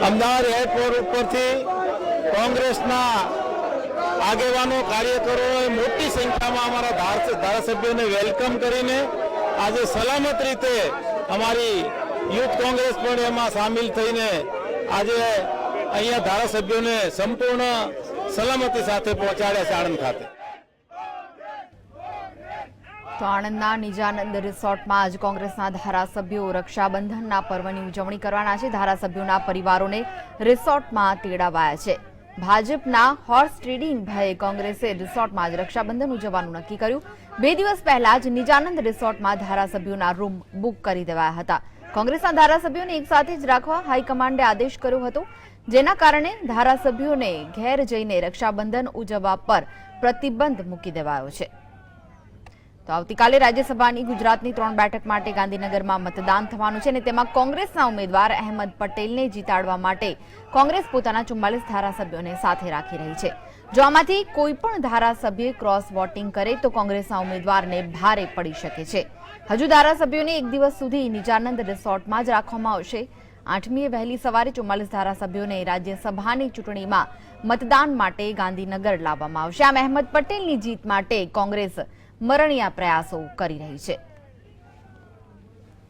Ahmedabad airport ઉપરથી કોંગ્રેસના આગેવાનો કાર્યકરોએ મોટી સંખ્યામાં અમારા ધારાસભ્યોને વેલકમ કરીને આજે સલામત રીતે અમારી યુથ કોંગ્રેસ પણ એમાં સામેલ થઈને આજે અહીંયા ધારાસભ્યોને સંપૂર્ણ સલામતી સાથે પહોંચાડ્યા છે આણંદ ખાતે। તો આણંદના નિજાનંદ રિસોર્ટમાં આજ કોંગ્રેસના ધારાસભ્યો રક્ષાબંધનના પર્વની ઉજવણી કરવાના છે। ધારાસભ્યોના પરિવારોને રિસોર્ટમાં તેડાવાયા છે। ભાજપના હોર્સ ટ્રેડિંગ ભયે કોંગ્રેસે રિસોર્ટમાં જ રક્ષાબંધન ઉજવવાનું નક્કી કર્યું। 2 દિવસ પહેલા જ નિજાનંદ રિસોર્ટમાં ધારાસભ્યોના રૂમ બુક કરી દેવાયા હતા। કોંગ્રેસના ધારાસભ્યોને એક સાથે જ રાખવા હાઈકમાન્ડે આદેશ કર્યો હતો, જેના કારણે ધારાસભ્યોને ઘેર જઈને રક્ષાબંધન ઉજવવા પર પ્રતિબંધ મૂકી દેવાયો છે। તો આવતીકાલે રાજ્યસભાની ગુજરાતની 3 બેઠક માટે ગાંધીનગરમાં મતદાન થવાનું છે અને તેમાં કોંગ્રેસના ઉમેદવાર અહેમદ પટેલને જીતાડવા માટે કોંગ્રેસ પોતાના 44 ધારાસભ્યોને સાથે રાખી રહી છે। જો આમાંથી કોઈ પણ ધારાસભ્ય ક્રોસ વોટિંગ કરે તો કોંગ્રેસના ઉમેદવારને ભારે પડી શકે છે। હજુ ધારાસભ્યોને 1 દિવસ સુધી નિજાનંદ રિસોર્ટમાં જ રાખવામાં આવશે। 8મીએ વહેલી સવારે 44 ધારાસભ્યોને રાજ્યસભાની ચૂંટણીમાં મતદાન માટે ગાંધીનગર લાવવામાં આવશે। આમ અહેમદ પટેલની જીત માટે કોંગ્રેસ મરણિયા પ્રયાસો કરી રહી છે।